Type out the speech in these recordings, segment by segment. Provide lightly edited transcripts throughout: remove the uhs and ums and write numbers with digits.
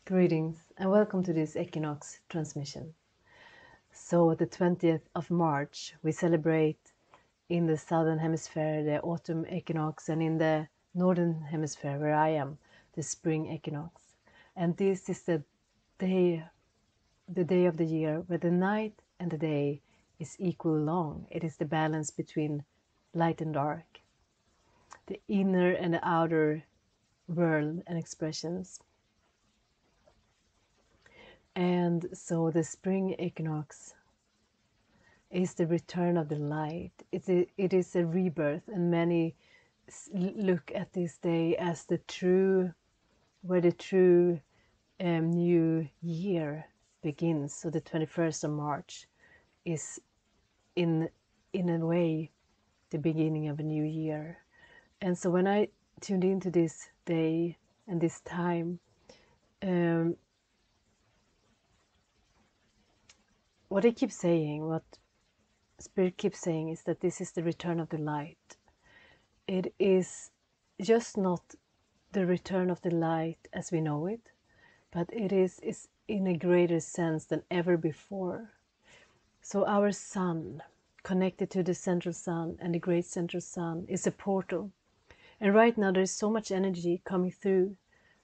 Greetings and welcome to this equinox transmission. So the 20th of March we celebrate in the southern hemisphere the autumn equinox, and in the northern hemisphere where I am the spring equinox. And this is the day of the year where the night and the day is equally long. It is the balance between light and dark, the inner and the outer world and expressions. And so the spring equinox is the return of the light. It is a rebirth, and many look at this day as the true new year begins. So the 21st of March is in a way the beginning of a new year. And so when I tuned into this day and this time, what I keep saying, what Spirit keeps saying, is that this is the return of the light. It is just not the return of the light as we know it, but it is in a greater sense than ever before. So our sun, connected to the central sun and the great central sun, is a portal. And right now there is so much energy coming through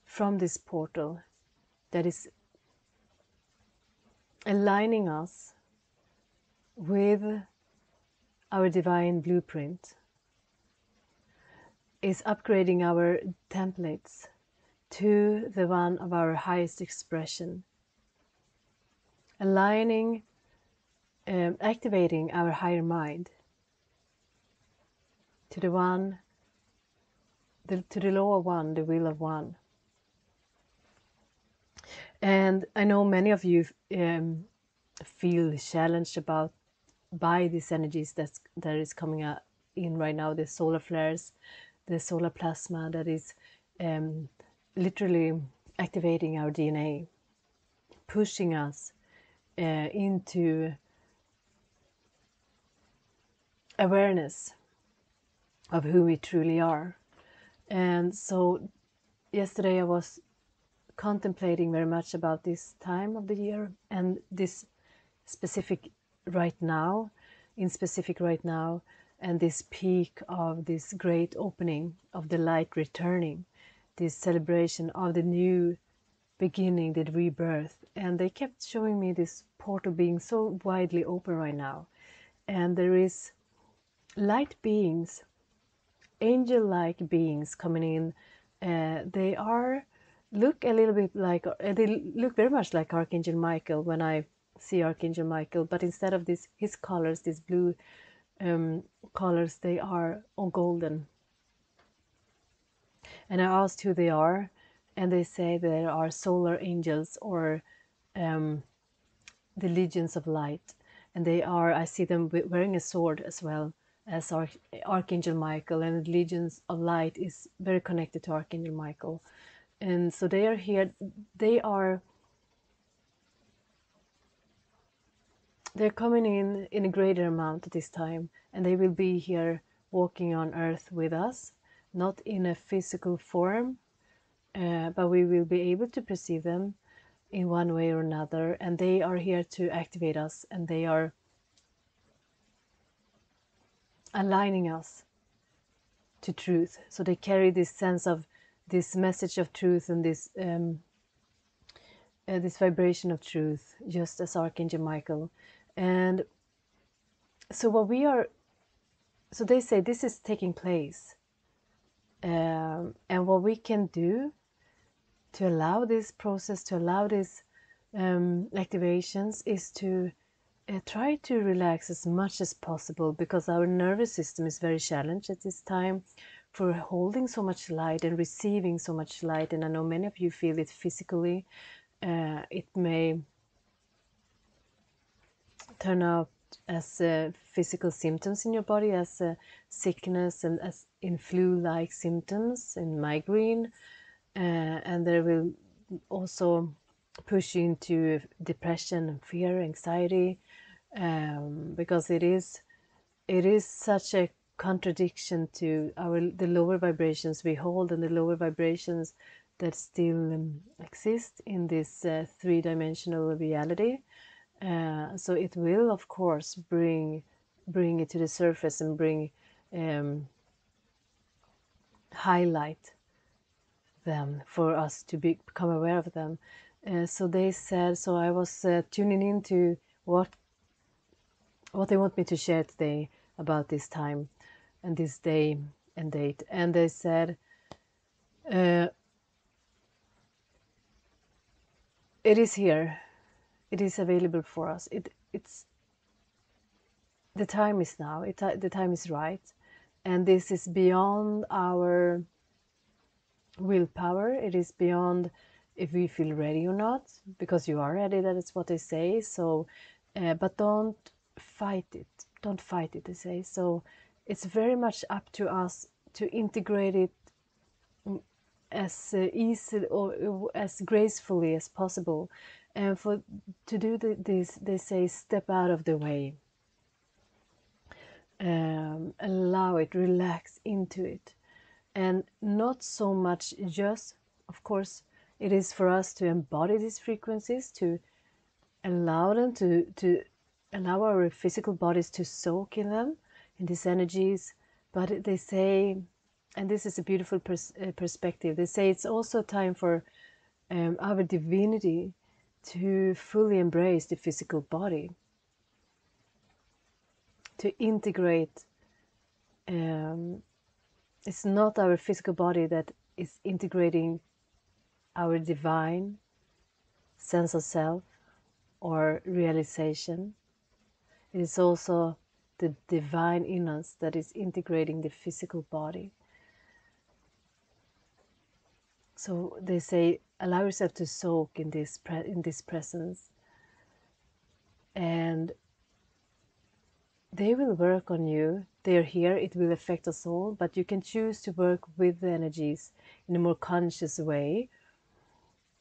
from this portal that is aligning us with our divine blueprint, is upgrading our templates to the one of our highest expression, aligning, activating our higher mind to the one, to the law of one, the will of one. And I know many of you feel challenged by these energies that is coming in right now, the solar flares, the solar plasma that is literally activating our DNA, pushing us into awareness of who we truly are. And so yesterday I was contemplating very much about this time of the year and this specific right now, and this peak of this great opening of the light returning, this celebration of the new beginning, the rebirth. And they kept showing me this portal being so widely open right now, and there is light beings, angel-like beings coming in. They look a little bit like, they look very much like Archangel Michael when I see Archangel Michael, but instead of his colors, these blue colors, they are all golden. And I asked who they are, and they say they are solar angels, or the legions of light. And they are, I see them wearing a sword as well as Archangel Michael, and the legions of light is very connected to Archangel Michael. And so they are here. They're coming in a greater amount at this time, and they will be here walking on earth with us, not in a physical form, but we will be able to perceive them in one way or another. And they are here to activate us, and they are aligning us to truth. So they carry this sense of this message of truth, and this vibration of truth, just as Archangel Michael. And so so they say this is taking place, and what we can do to allow this process, to allow these activations, is to try to relax as much as possible, because our nervous system is very challenged at this time for holding so much light and receiving so much light. And I know many of you feel it physically. It may turn out as physical symptoms in your body, as sickness, and as in flu-like symptoms, in migraine, and there will also push you into depression, fear, anxiety, because it is such a contradiction to the lower vibrations we hold, and the lower vibrations that still exist in this three-dimensional reality. So it will, of course, bring it to the surface and bring highlight them for us to become aware of them. So they said, so I was tuning into what they want me to share today about this time and this day and date. And they said, it is here. It is available for us. It's the time is now. The time is right, and this is beyond our willpower. It is beyond if we feel ready or not, because you are ready. That is what they say. So, but don't fight it. Don't fight it. They say. So, it's very much up to us to integrate it as easily or as gracefully as possible, and to do this, they say, step out of the way. Allow it, relax into it, and not so much just, of course, it is for us to embody these frequencies, to allow them to allow our physical bodies to soak in them, in these energies. But they say, and this is a beautiful perspective, they say it's also time for our divinity to fully embrace the physical body, to integrate. It's not our physical body that is integrating our divine sense of self or realization. It is also the divine in us that is integrating the physical body. So they say, allow yourself to soak in this presence, and they will work on you. They are here. It will affect us all, but you can choose to work with the energies in a more conscious way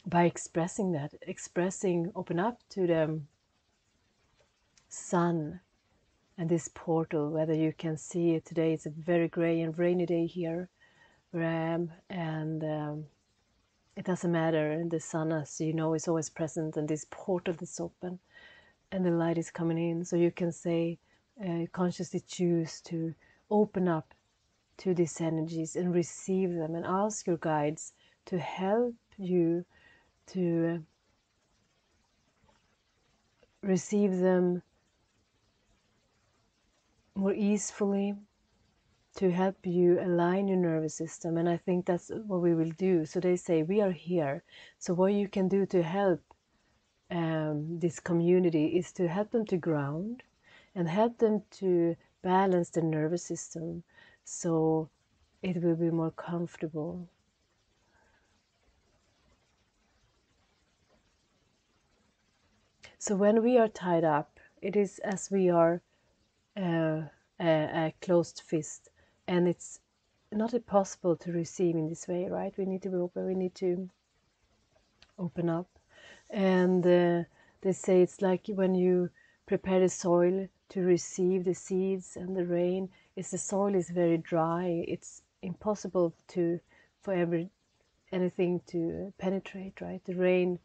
by expressing that, open up to the sun and this portal, whether you can see it today. It's a very gray and rainy day here where I am, and it doesn't matter. And the sun, as you know, is always present, and this portal is open and the light is coming in. So you can say, consciously choose to open up to these energies and receive them, and ask your guides to help you to receive them more easily, to help you align your nervous system. And I think that's what we will do. So they say, we are here. So what you can do to help this community is to help them to ground and help them to balance the nervous system, so it will be more comfortable. So when we are tied up, it is as we are a closed fist, and it's not possible to receive in this way, right? We need to be open, we need to open up. And they say it's like when you prepare the soil to receive the seeds and the rain. If the soil is very dry, it's impossible for anything to penetrate, right? The rain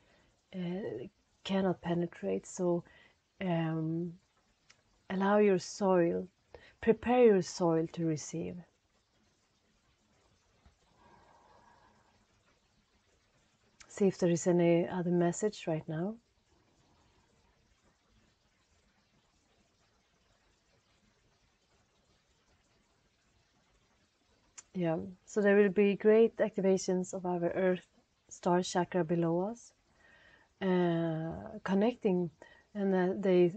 cannot penetrate. So allow your soil, prepare your soil to receive. See if there is any other message right now. Yeah, so there will be great activations of our earth star chakra below us, connecting, and they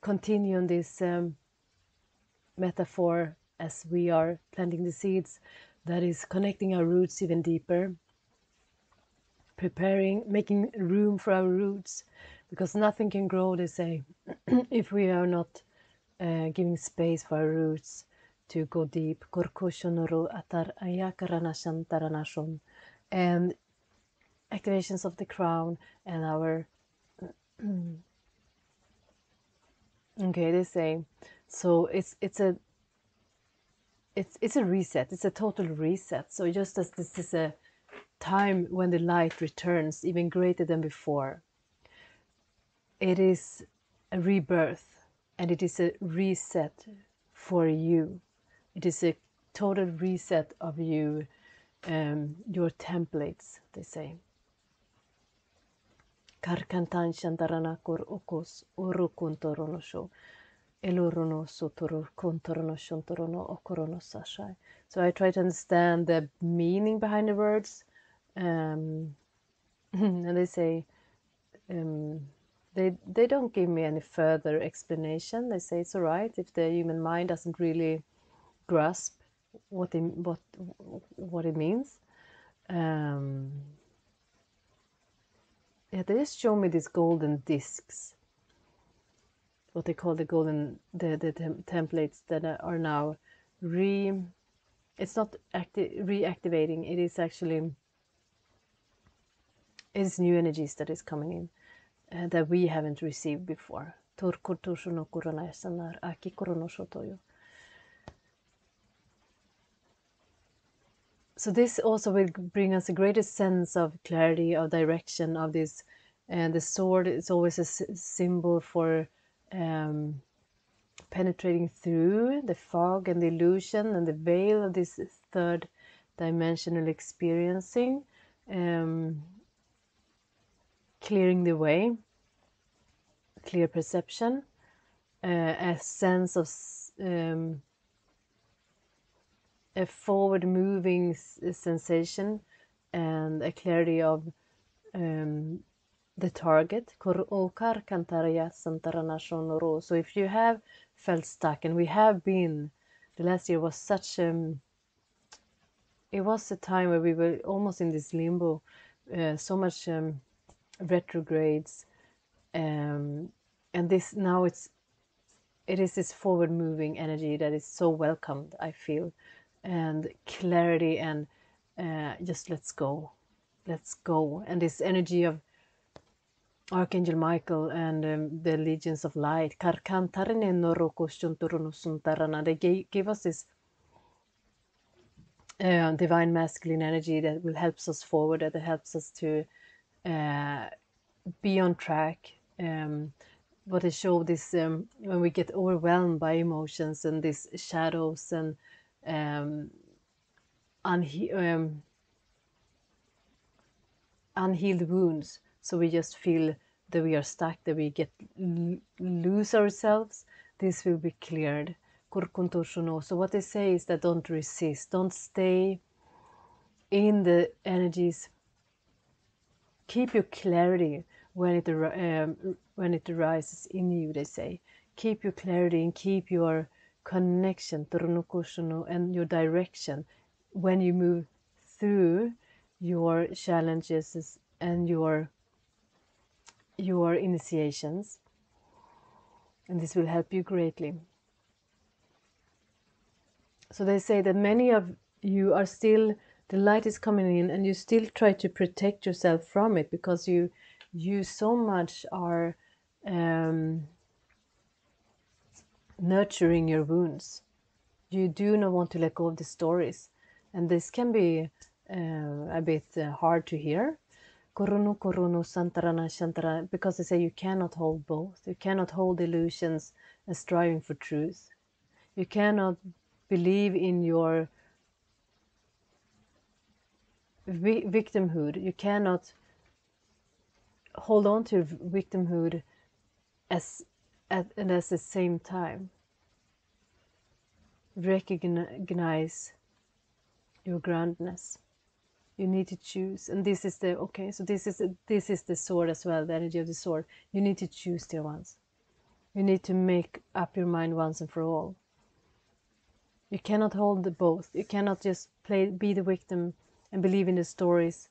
continue on this metaphor as we are planting the seeds, that is connecting our roots even deeper, preparing, making room for our roots, because nothing can grow, they say, if we are not giving space for our roots to go deep. And activations of the crown and our okay, they say, so it's a reset, it's a total reset. So just as this is a time when the light returns even greater than before. It is a rebirth, and it is a reset for you. It is a total reset of you, your templates, they say. Karkantan shantarana kor okos urukuntoronosho elorono sotoro kontorono shontorono okorono sashai. So I try to understand the meaning behind the words, and they say they don't give me any further explanation. They say it's all right if the human mind doesn't really grasp what it means. Yeah, they just show me these golden discs, what they call the golden templates that are now it's not reactivating. It is actually, it's new energies that is coming in that we haven't received before. So this also will bring us a greater sense of clarity, of direction, of this. And the sword is always a symbol for penetrating through the fog and the illusion and the veil of this third dimensional experiencing, clearing the way, clear perception, a sense of a forward moving sensation, and a clarity of the target. So if you have felt stuck, and we have been, the last year was such it was a time where we were almost in this limbo, so much retrogrades, and this now it is this forward moving energy that is so welcomed, I feel, and clarity, and just let's go, and this energy of Archangel Michael and the legions of light, they give us this divine masculine energy that will help us forward, that helps us to be on track. What they show this when we get overwhelmed by emotions and these shadows and unhealed wounds. So we just feel that we are stuck, that we lose ourselves. This will be cleared. So what they say is that don't resist, don't stay in the energies. Keep your clarity when it arises in you, they say. Keep your clarity and keep your connection and your direction when you move through your challenges and your initiations, and this will help you greatly. So they say that many of you are still, the light is coming in, and you still try to protect yourself from it because you so much are nurturing your wounds. You do not want to let go of the stories, and this can be a bit hard to hear. Because they say you cannot hold both. You cannot hold illusions and striving for truth. You cannot believe in your victimhood. You cannot hold on to victimhood and at the same time recognize your groundedness. You need to choose, and this is the So this is the sword as well, the energy of the sword. You need to choose, dear ones. You need to make up your mind once and for all. You cannot hold both. You cannot just be the victim and believe in the stories.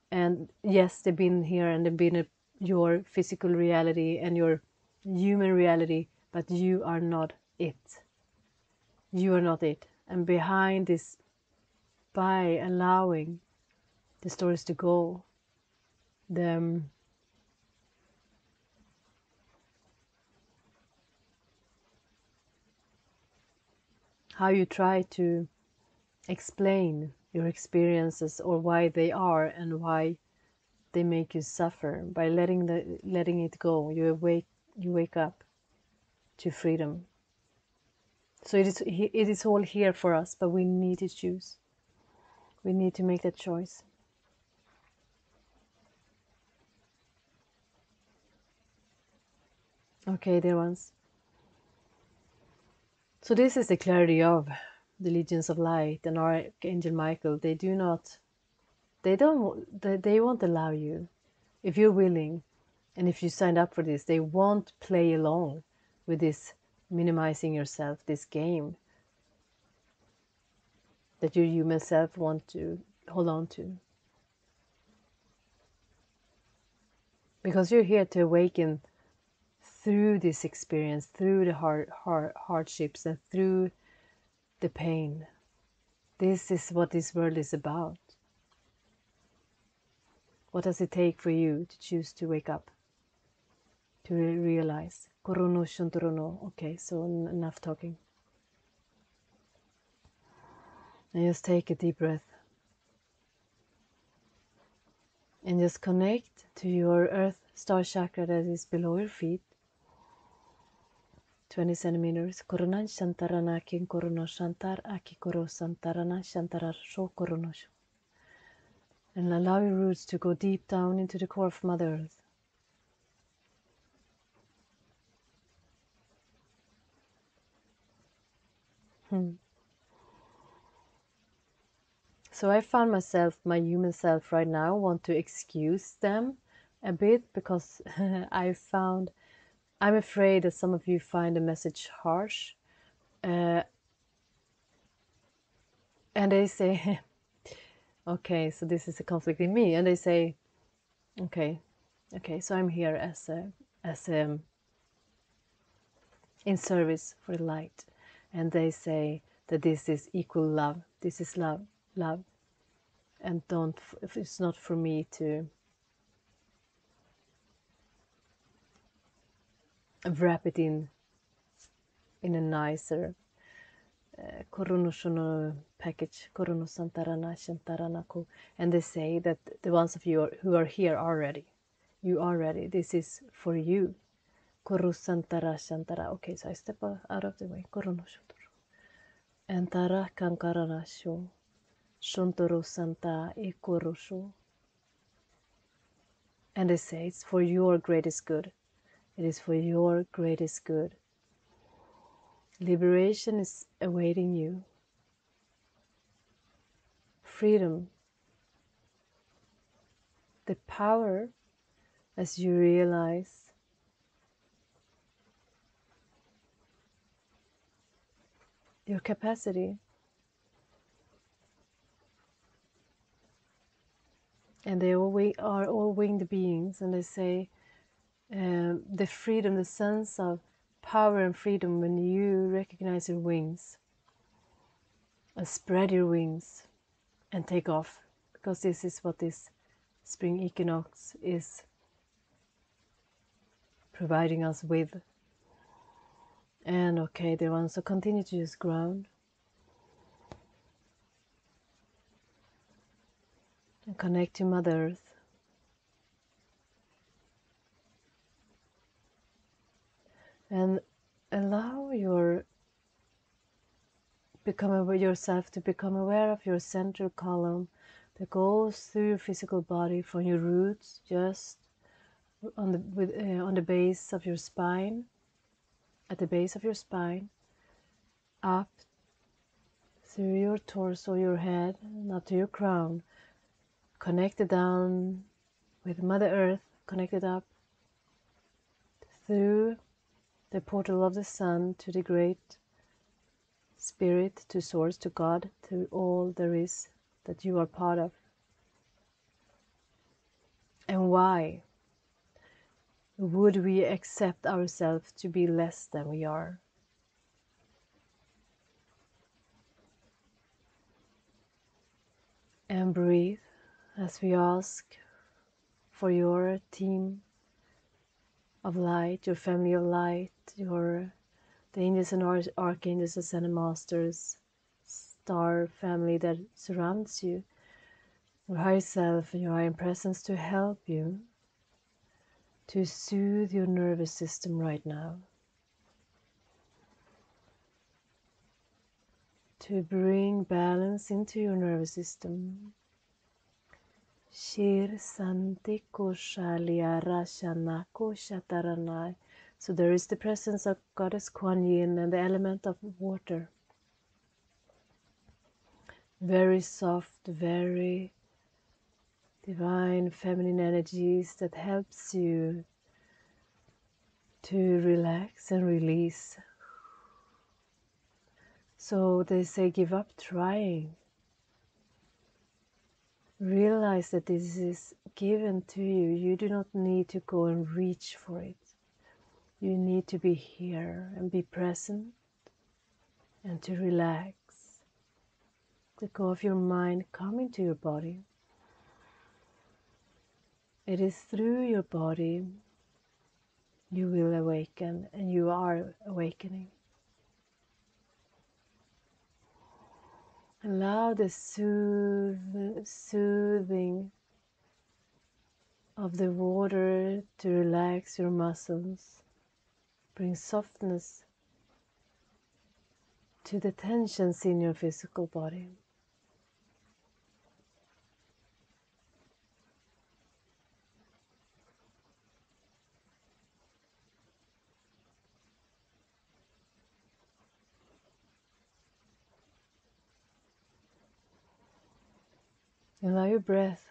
And yes, they've been here and they've been your physical reality and your human reality, but you are not it. You are not it. And behind this, by allowing the stories to go, how you try to explain your experiences, or why they are and why they make you suffer. By letting it go, you wake up to freedom. So it is all here for us, but we need to choose. We need to make that choice. Okay, dear ones. So this is the clarity of the legions of light and Archangel Michael. They won't allow you, if you're willing and if you signed up for this, they won't play along with this minimizing yourself, this game that your human self want to hold on to. Because you're here to awaken through this experience, through the hardships and through the pain. This is what this world is about. What does it take for you to choose to wake up? To realize. Korono shuntorono. Okay, so enough talking. And just take a deep breath. And just connect to your earth star chakra that is below your feet. 20 centimeters. Koronan shantarana kin korono shantar aki koro santarana shantara sho koronosho. And allow your roots to go deep down into the core of Mother Earth. So I found myself, my human self right now, want to excuse them a bit because I'm afraid that some of you find the message harsh. And they say, okay, so this is a conflict in me. And they say, okay, so I'm here as in service for the light. And they say that this is equal love. This is love. And it's not for me to wrap it in a nicer Koronoshono package, Koronosantarana Shantaranako. And they say that the ones of you who are here are ready. You are ready. This is for you. Korosantara Shantara. Okay, so I step out of the way. Koronoshotoro. Antara Kankararasho. Shontoro Santa Ekorosho. And they say it's for your greatest good. It is for your greatest good. Liberation is awaiting you. Freedom. The power as you realize your capacity. And they are all winged beings, and they say the freedom, the sense of power and freedom when you recognize your wings and spread your wings and take off, because this is what this spring equinox is providing us with. And okay, they want to continue to just ground and connect to Mother Earth. And allow yourself to become aware of your central column that goes through your physical body from your roots, just on the base of your spine, at the base of your spine, up through your torso, your head, and up to your crown, connected down with Mother Earth, connected up through the portal of the sun to the Great Spirit, to Source, to God, to all there is that you are part of. And why would we accept ourselves to be less than we are? And breathe as we ask for your team of light, your family of light, the angels and archangels, ascended masters, star family that surrounds you, your higher self and your higher presence, to help you to soothe your nervous system right now, to bring balance into your nervous system. Shir Santi Koshalia Rashana Koshataranai. So there is the presence of Goddess Kuan Yin and the element of water. Very soft, very divine feminine energies that helps you to relax and release. So they say, give up trying. Realize that this is given to you. You do not need to go and reach for it. You need to be here and be present and to relax. Let go of your mind, come into your body. It is through your body you will awaken, and you are awakening. Allow the soothing of the water to relax your muscles, bring softness to the tensions in your physical body. Allow your breath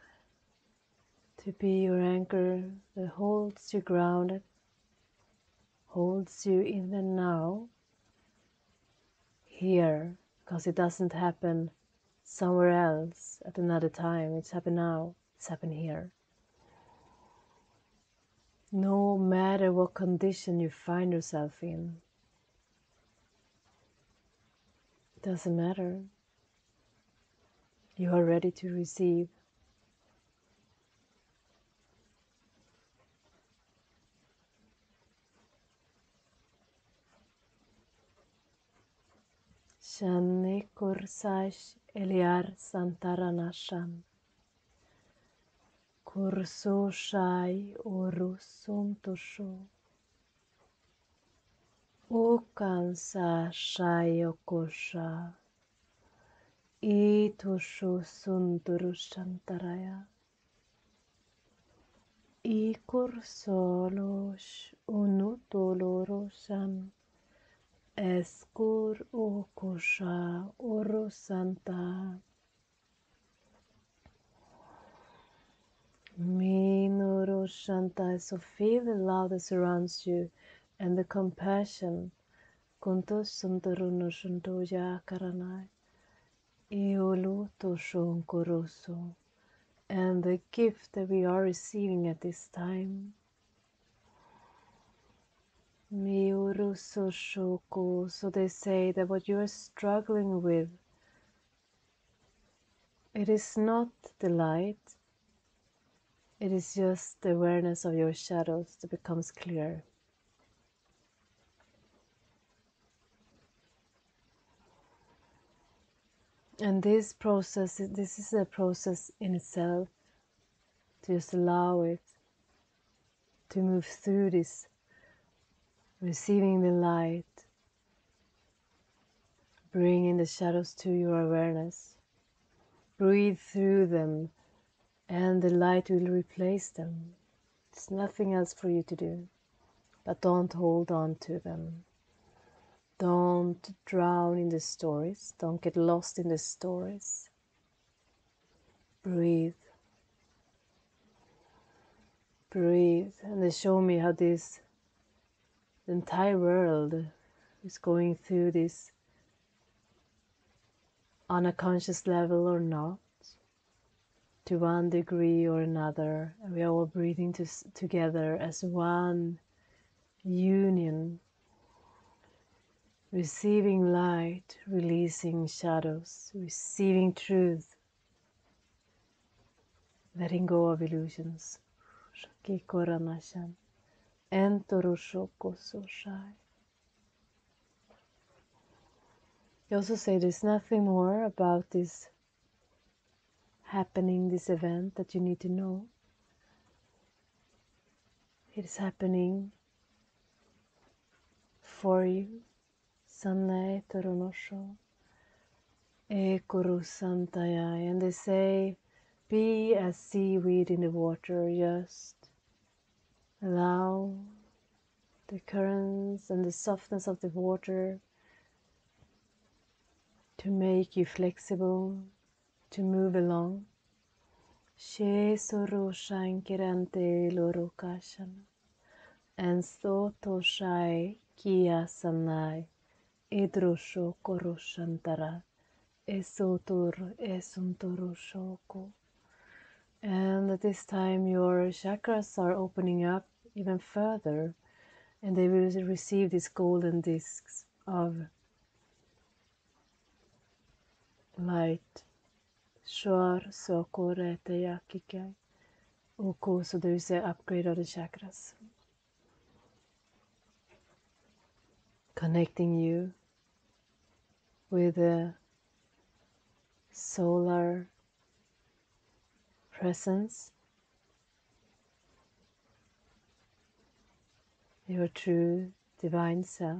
to be your anchor that holds you grounded, holds you in the now, here, because it doesn't happen somewhere else at another time. It's happened now, it's happened here. No matter what condition you find yourself in, it doesn't matter. You are ready to receive. Shani kursash eliar santaranashan. Kurso shai orusuntosho. Okansa shai okosha. Itosho sunturushantaraya. Ikursolos unutoloroshan. Eskur okosha orosanta. Minoroshanta. So feel the love that surrounds you and the compassion. Kuntos suntarunoshantoya karanai. Ioluto shonkoroso. And the gift that we are receiving at this time. Miuruso shoko. So they say that what you are struggling with, it is not the light, it is just the awareness of your shadows that becomes clear. And this process, this is a process in itself, to just allow it to move through this, receiving the light, bringing the shadows to your awareness. Breathe through them and the light will replace them. There's nothing else for you to do, but don't hold on to them. Don't drown in the stories. Don't get lost in the stories. Breathe. Breathe. And they show me how the entire world is going through this on a conscious level or not, to one degree or another. And we are all breathing together as one union. Receiving light, releasing shadows, receiving truth, letting go of illusions. You also say there's nothing more about this happening, this event, that you need to know. It is happening for you. Sanne Toronosho. Ekuru Santaya. And they say, be as seaweed in the water, just allow the currents and the softness of the water to make you flexible, to move along. She soro shankirante lorokashana. And so toshai kia sanai idrosho koroshantara esotur esuntoro shoko. And at this time your chakras are opening up even further, and they will receive these golden discs of light. Shor sokorete yakikai. Oko, so there is an upgrade of the chakras, connecting you with the solar presence, your true divine self.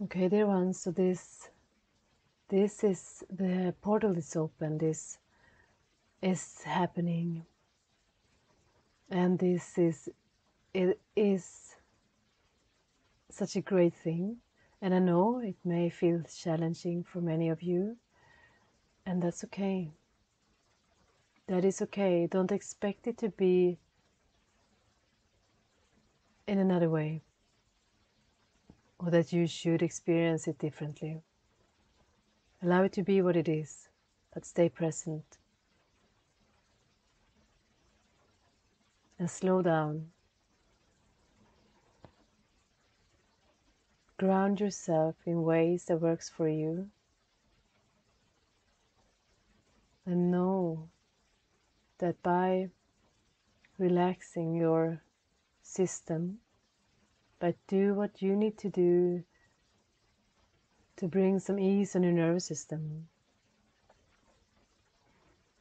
Okay, dear ones, so this is, the portal is open, this is happening, and it is such a great thing. And I know it may feel challenging for many of you, and that's okay. That is okay. Don't expect it to be in another way, or that you should experience it differently. Allow it to be what it is, but stay present. And slow down. Ground yourself in ways that works for you. And know that by relaxing your system, but do what you need to do to bring some ease on your nervous system,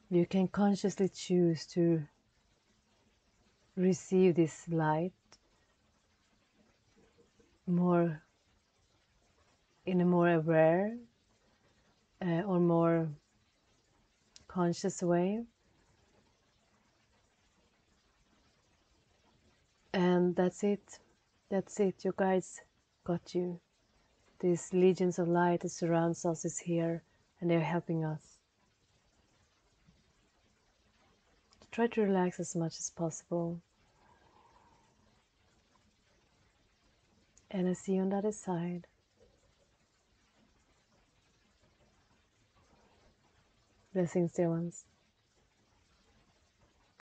you can consciously choose to receive this light more in a more aware or more conscious way. And that's it. That's it. Your guides got you. These legions of light that surrounds us is here, and they're helping us. Try to relax as much as possible. And I see you on the other side. Blessings, dear ones.